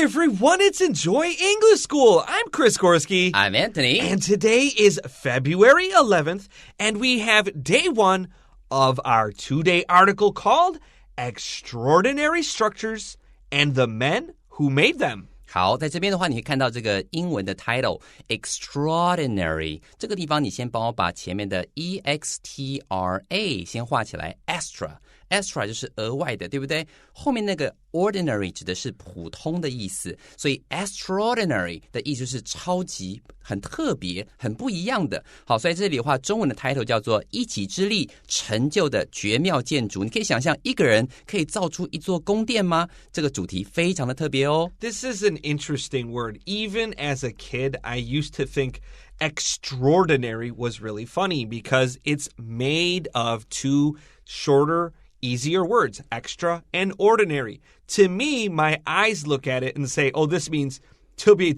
everyone, it's Enjoy English School. I'm Chris Gorski. I'm Anthony. And today is February 11th, and we have day one of our two-day article called Extraordinary Structures and the Men Who Made Them. 好，在这边的话，你会看到这个英文的 title extraordinary。这个地方，你先帮我把前面的 extra 先画起来 ，extra 就是额外的，对不对？后面那个 ordinary 指的是普通的意思，所以 extraordinary 的意思是超级、很特别、很不一样的。好，所以这里的话，中文的 title 叫做一己之力成就的绝妙建筑。你可以想象一个人可以造出一座宫殿吗？这个主题非常的特别哦。This is an interesting word. Even as a kid, I used to think extraordinary was really funny because it's made of two shorter, easier words, extra and ordinary. To me, my eyes look at it and say, oh, this means 特别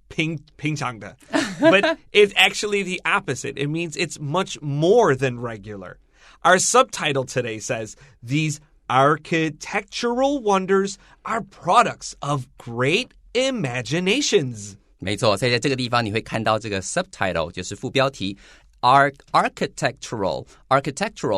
平常的. But it's actually the opposite. It means it's much more than regular. Our subtitle today says, these architectural wonders are products of great imaginations. 没错，所以在这个地方你会看到这个 subtitle 就是副标题Architectural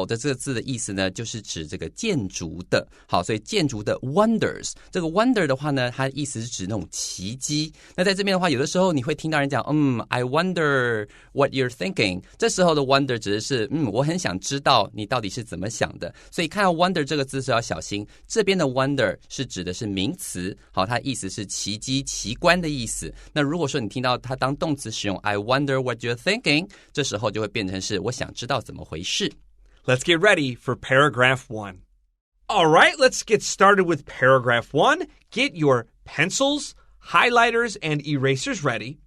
的这个字的意思呢，就是指这个建筑的。好，所以建筑的 wonders， 这个 wonder 的话呢，它的意思是指那种奇迹。那在这边的话，有的时候你会听到人讲I wonder what you're thinking。这时候的 wonder 指的是我很想知道你到底是怎么想的。所以看到 wonder 这个字是要小心，这边的 wonder 是指的是名词，好，它意思是奇迹、奇观的意思。那如果说你听到它当动词使用 I wonder what you're thinking， 这时候就会变成是我想知道怎么回事。Let's get ready for paragraph 1. All right, let's get started with paragraph 1. Get your pencils, highlighters, and erasers ready.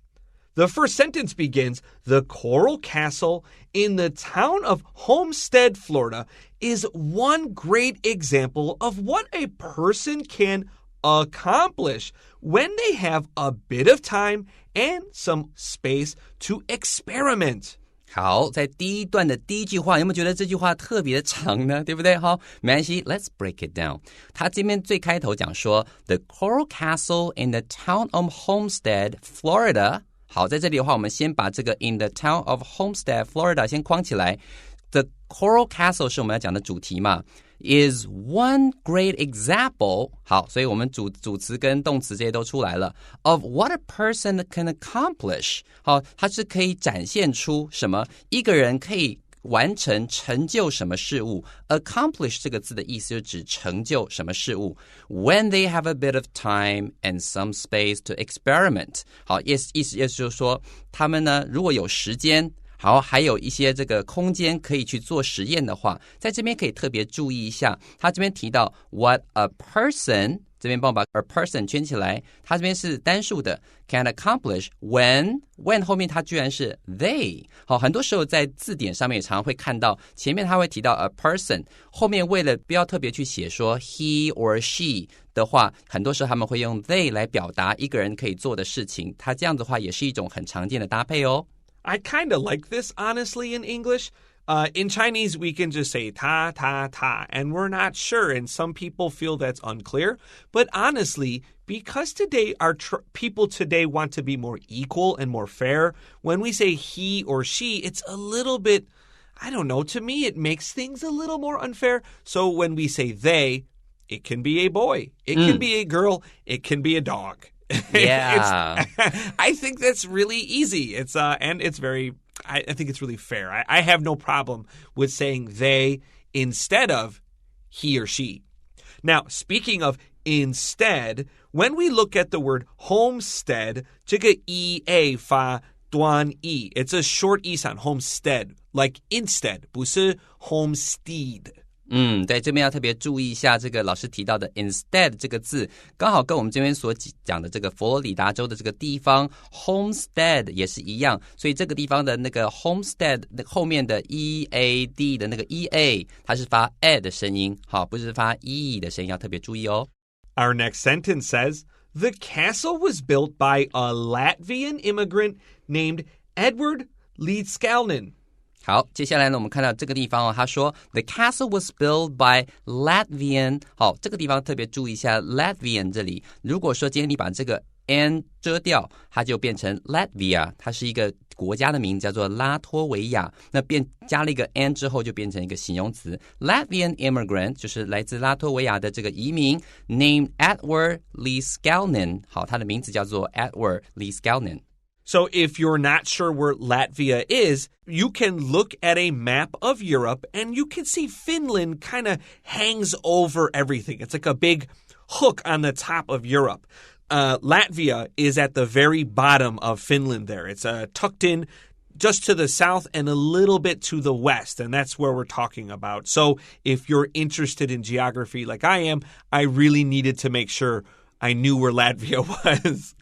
The first sentence begins, the Coral Castle in the town of Homestead, Florida, is one great example of what a person can accomplish when they have a bit of time and some space to experiment. 好，在第一段的第一句话，有没有觉得这句话特别的长呢？对不对？好，没关系 ，Let's break it down。他这边最开头讲说 ，The Coral Castle in the town of Homestead, Florida。好，在这里的话，我们先把这个 in the town of Homestead, Florida 先框起来。The Coral Castle 是我们要讲的主题嘛。is one great example 好，所以我们主词跟动词这些都出来了 of what a person can accomplish 好，它是可以展现出什么一个人可以完成成就什么事物 accomplish 这个字的意思就指成就什么事物 when they have a bit of time and some space to experiment 好，意思就是说他们呢如果有时间好，还有一些这个空间可以去做实验的话，在这边可以特别注意一下，他这边提到 what a person， 这边帮我把 a person 圈起来，他这边是单数的 can accomplish when 后面它居然是 they。好，很多时候在字典上面也常常会看到，前面他会提到 a person， 后面为了不要特别去写说 he or she 的话，很多时候他们会用 they 来表达一个人可以做的事情，它这样子的话也是一种很常见的搭配哦。I kind of like this, honestly, in English. In Chinese, we can just say ta, ta, ta, and we're not sure, and some people feel that's unclear. But honestly, because today people today want to be more equal and more fair, when we say he or she, it's a little bit, I don't know, to me it makes things a little more unfair. So when we say they, it can be a boy, it can be a girl, it can be a dog.Yeah. I think that's really easy. It's and it's very I think it's really fair. I have no problem with saying they instead of he or she. Now, speaking of instead, when we look at the word homestead, 这个 ea 发短 e. It's a short e sound, homestead, like instead, 不是 homestead.对，这边要特别注意一下这个老师提到的 instead 这个字，刚好跟我们这边所讲的这个佛罗里达州的这个地方 homestead 也是一样，所以这个地方的那个 homestead 后面的 ead 的那个 ea 它是发 e 的声音，好，不是发 e 的声音，要特别注意哦。Our next sentence says, the castle was built by a Latvian immigrant named Edward Leedskalnin. 好，接下来呢，我们看到这个地方哦，他说 The castle was built by Latvian。好，这个地方特别注意一下 Latvian 这里。如果说今天你把这个 n 遮掉，它就变成 Latvia， 它是一个国家的名字，叫做拉脱维亚。那加了一个 n 之后，就变成一个形容词 Latvian immigrant， 就是来自拉脱维亚的这个移民 named Edward Lieskalnin。好，他的名字叫做 Edward Lieskalnin。So if you're not sure where Latvia is, you can look at a map of Europe and you can see Finland kind of hangs over everything. It's like a big hook on the top of Europe. Latvia is at the very bottom of Finland there. It's tucked in just to the south and a little bit to the west, and that's where we're talking about. So if you're interested in geography like I am, I really needed to make sure I knew where Latvia was.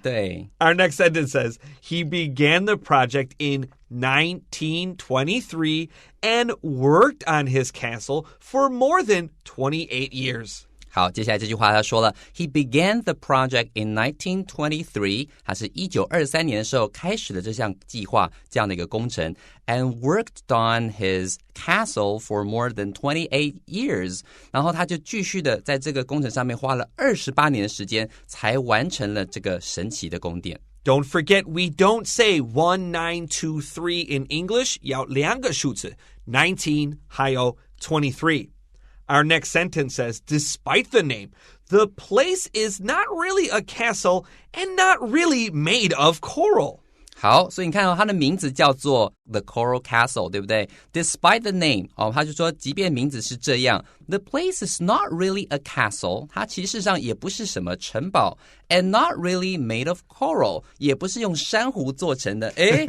对。Our next sentence says, he began the project in 1923 and worked on his castle for more than 28 years. 好，接下来这句话他说了 He began the project in 1923 他是1923年的时候开始了这项计划这样的一个工程 and worked on his castle for more than 28 years 然后他就继续的在这个工程上面花了28年的时间才完成了这个神奇的宫殿。Don't forget, we don't say 1923 in English. 要两个数字 19还有23. Our next sentence says, despite the name, the place is not really a castle and not really made of coral. 好，所以你看它的名字叫做 The Coral Castle， 对不对 ？Despite the name， 他就说，即便名字是这样 ，The place is not really a castle， 它其实上也不是什么城堡 ，and not really made of coral， 也不是用珊瑚做成的。诶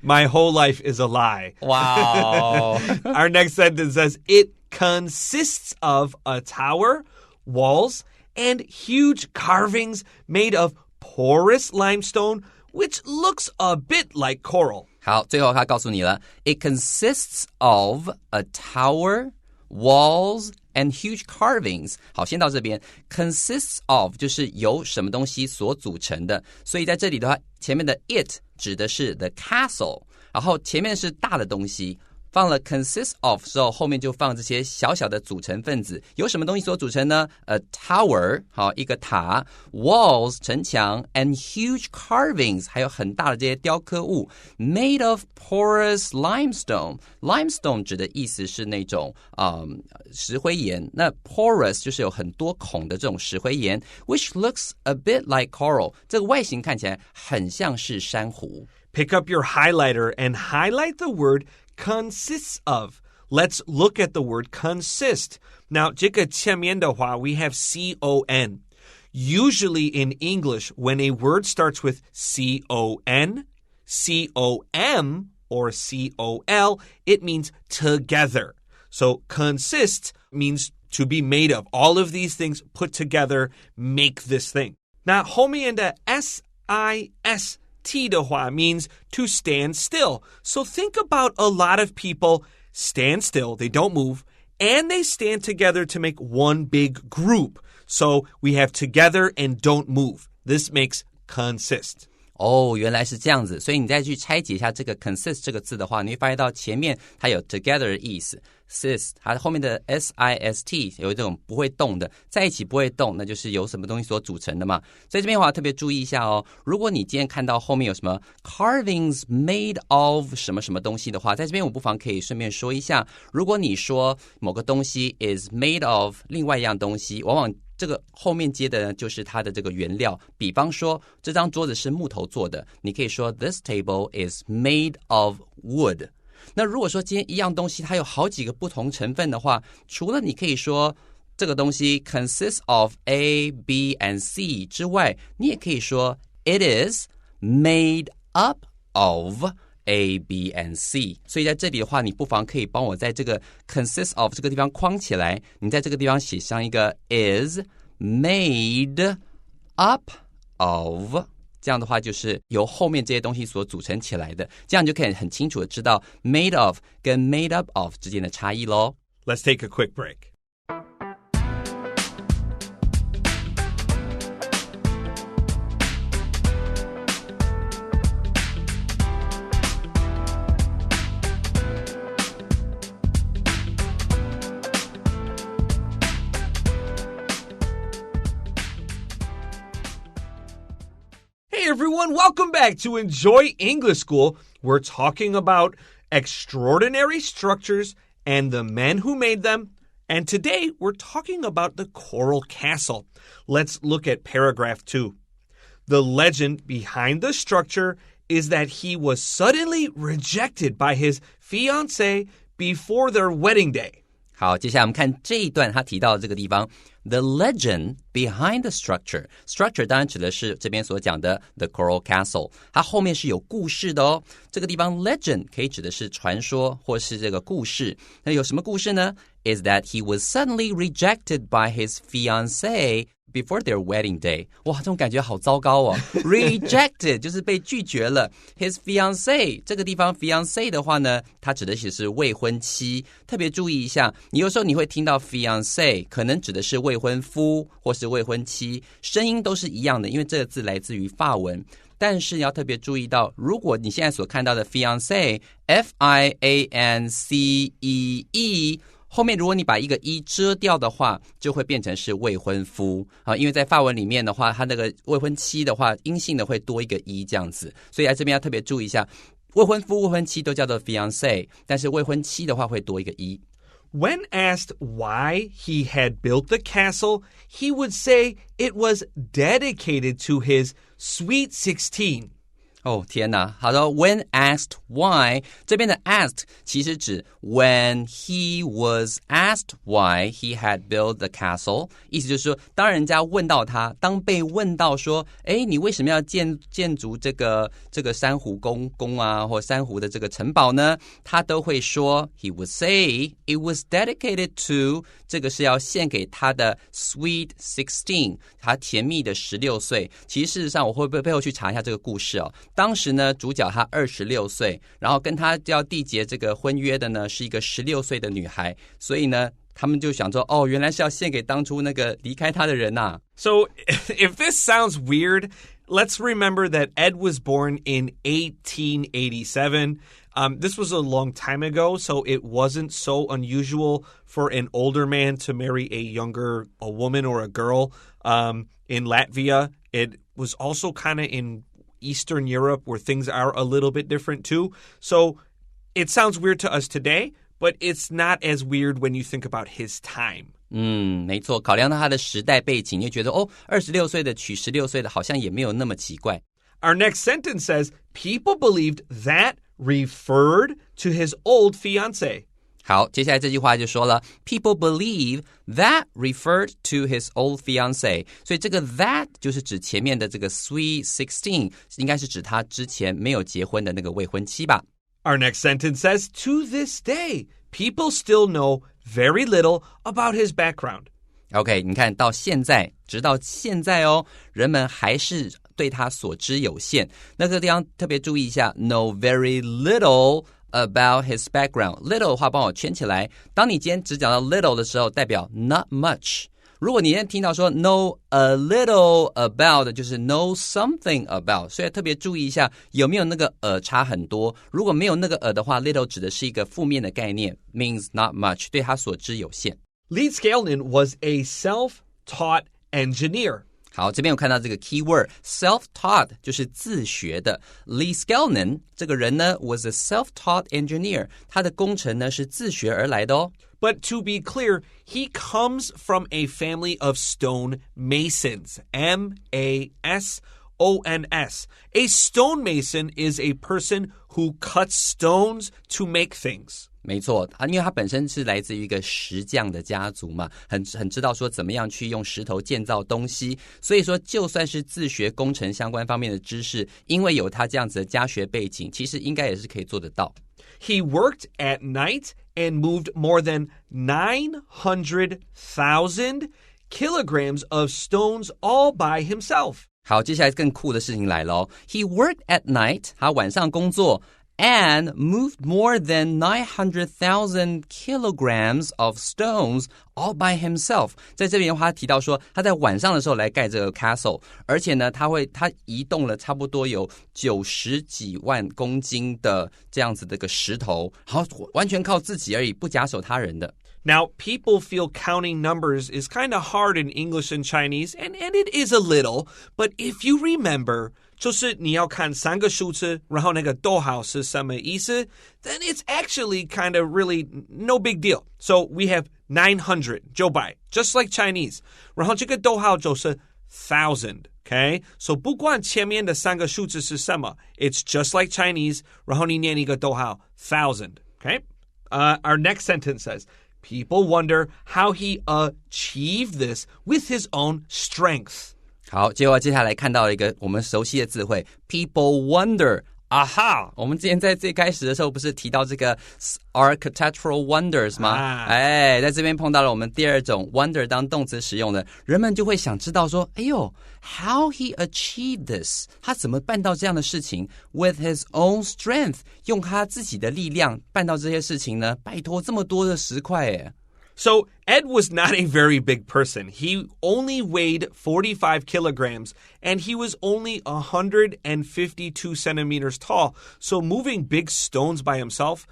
My whole life is a lie. Wow. Our next sentence says, it consists of a tower, walls, and huge carvings made of porous limestone, which looks a bit like coral. 好，最后他告诉你了 It consists of a tower, walls, and huge carvings. 好，先到这边 Consists of 就是由什么东西所组成的所以在这里的话前面的 it 指的是 the castle 然后前面是大的东西放了 consists of 之后后面就放这些小小的组成分子由什么东西所组成呢 A tower 好一个塔 walls 城墙 and huge carvings 还有很大的这些雕刻物 made of porous limestone limestone 指的意思是那种石灰岩那 porous 就是有很多孔的这种石灰岩 which looks a bit like coral 这个外形看起来很像是珊瑚 Pick up your highlighter and highlight the word consists of. Let's look at the word consist. Now, 这个前面的话 we have C-O-N. Usually in English, when a word starts with C-O-N, C-O-M, or C-O-L, it means together. So consist means to be made of. All of these things put together make this thing. 那后面的 S-I-S T 的话 means to stand still. So think about a lot of people stand still, they don't move, and they stand together to make one big group. So we have together and don't move. This makes consist. 原来是这样子所以你再去拆解一下这个 consist 这个字的话你会发现到前面它有 together 的意思 sist 它后面的 S-I-S-T 有一种不会动的在一起不会动那就是由什么东西所组成的嘛所以这边的话特别注意一下如果你今天看到后面有什么 carvings made of 什么什么东西的话在这边我不妨可以顺便说一下如果你说某个东西 is made of 另外一样东西往往这个后面接的呢就是它的这个原料比方说这张桌子是木头做的你可以说 This table is made of wood 那如果说今天一样东西它有好几个不同成分的话除了你可以说这个东西 consists of A, B, and C 之外你也可以说 It is made up of A, B, and C 所以在这里的话你不妨可以帮我在这个 consists of 这个地方框起来你在这个地方写上一个 is made up of 这样的话就是由后面这些东西所组成起来的这样你就可以很清楚的知道 made of 跟 made up of 之间的差异咯 Let's take a quick break. Hi, everyone. Welcome back to Enjoy English School. We're talking about extraordinary structures and the men who made them. And today, we're talking about the Coral Castle. Let's look at paragraph 2. The legend behind the structure is that he was suddenly rejected by his fiancée before their wedding day. 好，接下来我们看这一段他提到的这个地方 The legend behind the structure. Structure 当然指的是这边所讲的 The Coral Castle. 它后面是有故事的哦。这个地方 legend 可以指的是传说或是这个故事。那有什么故事呢？ Is that he was suddenly rejected by his fiancée before their wedding day. 哇，这种感觉好糟糕哦。Rejected 就是被拒绝了。His fiancée 这个地方 fiancée 的话呢，它指的是未婚妻。特别注意一下，你有时候你会听到 fiancée 可能指的是未婚夫或是未婚妻，声音都是一样的，因为这个字来自于法文。但是要特别注意到，如果你现在所看到的 fiancée F-I-A-N-C-E-E后面如果你把一个一遮掉的话，就会变成是未婚夫啊，因为在法文里面的话，它那个未婚妻的话，阴性的会多一个一这样子，所以在这边要特别注意一下，未婚夫、未婚妻都叫做 fiancé， 但是未婚妻的话会多一个一。When asked why he had built the castle, he would say it was dedicated to his sweet 16. 哦，天哪，好的 When asked why 这边的 asked 其实指 when he was asked why he had built the castle 意思就是说当人家问到他当被问到说诶你为什么要建筑这个珊瑚宫啊或珊瑚的这个城堡呢他都会说 he would say it was dedicated to 这个是要献给他的 sweet 16他甜蜜的16岁其实事实上我会背后去查一下这个故事哦当时呢主角他26岁然后跟他要缔结这个婚约的呢是一个16岁的女孩所以呢他们就想说哦原来是要献给当初那个离开他的人啊 So if this sounds weird let's remember that Ed was born in 1887. This was a long time ago, so it wasn't so unusual for an older man to marry a woman or a girl. In Latvia, it was also kind of in Eastern Europe where things are a little bit different too. So it sounds weird to us today, but it's not as weird when you think about his time.没错考量到他的时代背景你会觉得哦26岁的娶16岁的好像也没有那么奇怪 Our next sentence says, people believed that referred to his old fiancé. 好接下来这句话就说了 People believe that referred to his old fiancé 所以这个 that 就是指前面的这个 sweet 16应该是指他之前没有结婚的那个未婚妻吧 Our next sentence says, to this day, people still know very little about his background. OK, 你看到现在，直到现在哦，人们还是对他所知有限。那这个地方特别注意一下 know very little about his background. Little 的话帮我圈起来。当你今天只讲到 little 的时候，代表 not much。如果你今天听到说 know a little about 就是 know something about 所以特别注意一下有没有那个差很多如果没有那个的话 little 指的是一个负面的概念 means not much 对他所知有限 Lee Skalnin was a self-taught engineer. 好这边有看到这个 keyword self-taught 就是自学的 Lee Skalnin 这个人呢 was a self-taught engineer 他的工程呢是自学而来的哦But to be clear, he comes from a family of stone masons. M-A-S-O-N-S. A stonemason is a person who cuts stones to make things. 没错因为他本身是来自于一个石匠的家族嘛很知道说怎么样去用石头建造东西所以说就算是自学工程相关方面的知识因为有他这样子的家学背景其实应该也是可以做得到He worked at night and moved more than 900,000 kilograms of stones all by himself. 好，接下来更酷的事情来了 He worked at night, 他晚上工作 and moved more than 900,000 kilograms of stones all by himself. 在这边的话，他提到说他在晚上的时候来盖这个 castle， 而且呢，他移动了差不多有90几万公斤的这样子的一个石头，好，完全靠自己而已，不假手他人的。Now, people feel counting numbers is kind of hard in English and Chinese, and it is a little, but if you remember, 就是你要看3个数字，然后那个逗号是什么意思 then it's actually kind of really no big deal. So we have 900, 900, just like Chinese. 然后这个逗号就是 1,000, okay? So 不管前面的3个数字是什么 it's just like Chinese, 然后你念一个逗号 1,000, okay? Our next sentence says,People wonder how he achieved this with his own strength. 好，接下来看到一个我们熟悉的字汇 People wonder. 啊哈，我们之前在最开始的时候不是提到这个 architectural wonders 吗？在这边碰到了我们第二种 wonder 当动词使用的，人们就会想知道说，哎呦 how he achieved this 他怎么办到这样的事情 with his own strength 用他自己的力量办到这些事情呢？拜托这么多的石块耶。So Ed was not a very big person. He only weighed 45 kilograms, and he was only 152 centimeters tall. So moving big stones by himself,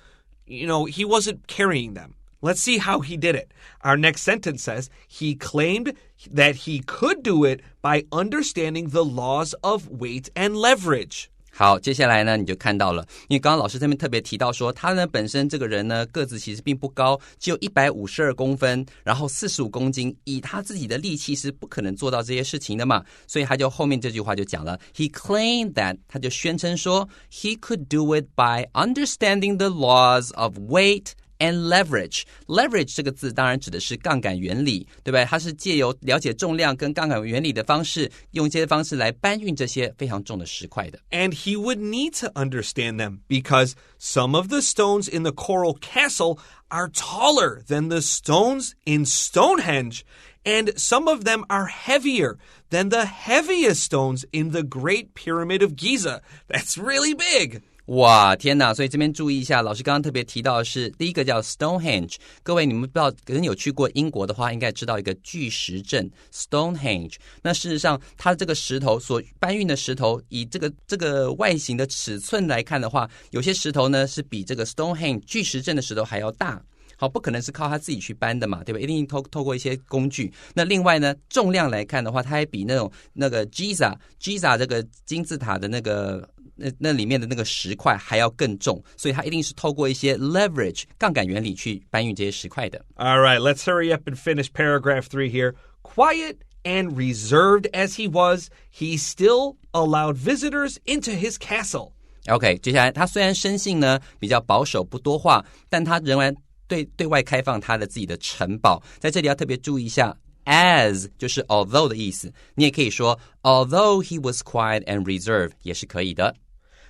he wasn't carrying them. Let's see how he did it. Our next sentence says, he claimed that he could do it by understanding the laws of weight and leverage.好，接下来呢你就看到了，因为刚刚老师这边特别提到说他呢本身这个人呢个子其实并不高，只有152公分，然后45公斤，以他自己的力气是不可能做到这些事情的嘛，所以他就后面这句话就讲了 He claimed that 他就宣称说 He could do it by understanding the laws of weight and leverage. Leverage 这个字当然指的是杠杆原理，对吧？它是借由了解重量跟杠杆原理的方式，用这些方式来搬运这些非常重的石块的。And he would need to understand them because some of the stones in the coral castle are taller than the stones in Stonehenge, and some of them are heavier than the heaviest stones in the Great Pyramid of Giza. That's really big.哇，天哪！所以这边注意一下，老师刚刚特别提到的是第一个叫 Stonehenge。各位你们不知道，可能有去过英国的话，应该知道一个巨石阵 Stonehenge。那事实上，它这个石头所搬运的石头，以这个外形的尺寸来看的话，有些石头呢是比这个 Stonehenge 巨石阵的石头还要大。好，不可能是靠他自己去搬的嘛，对吧？一定透过一些工具。那另外呢，重量来看的话，它还比那个 Giza 这个金字塔的那里面的那个石块还要更重，所以它一定是透过一些 leverage 杠杆原理去搬运这些石块的。All right, let's hurry up and finish paragraph 3 here. Quiet and reserved as he was, he still allowed visitors into his castle.OK, 接下来他虽然生性呢比较保守不多话，但他仍然对外开放他的自己的城堡。在这里要特别注意一下，as 就是 although 的意思，你也可以说 although he was quiet and reserved 也是可以的。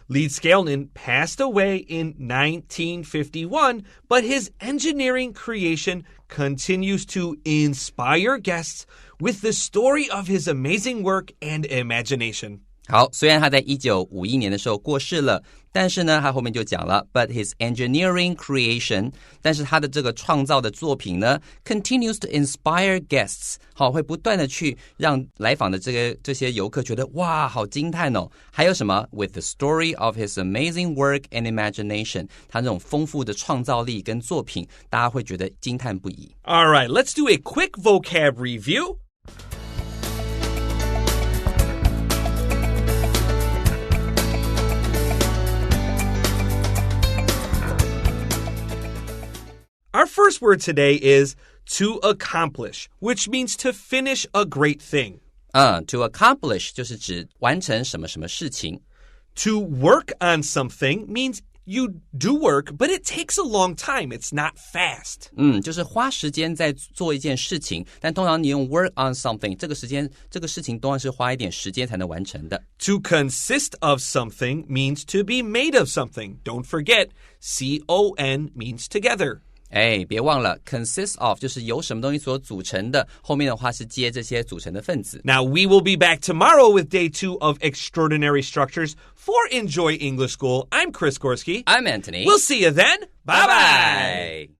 Lead Skalnin passed away in 1951, but his engineering creation continues to inspire guests with the story of his amazing work and imagination. 好，虽然他在1951年的时候过世了，但是呢，他后面就讲了 ，but his engineering creation， 但是他的这个创造的作品呢 ，continues to inspire guests， 好，会不断的去让来访的这些游客觉得哇，好惊叹哦。还有什么 ？With the story of his amazing work and imagination， 他这种丰富的创造力跟作品，大家会觉得惊叹不已。All right, let's do a quick vocab review.Our first word today is to accomplish, which means to finish a great thing. To accomplish 就是指完成什么什么事情。To work on something means you do work, but it takes a long time. It's not fast. 就是花时间在做一件事情，但通常你用 work on something， 这个事情当然是花一点时间才能完成的。To consist of something means to be made of something. Don't forget, C-O-N means together.别忘了 consist of 就是由什么东西所组成的，后面的话是接这些组成的分子。Now, we will be back tomorrow with day 2 of Extraordinary Structures for Enjoy English School. I'm Chris Gorski. I'm Anthony. We'll see you then. Bye-bye.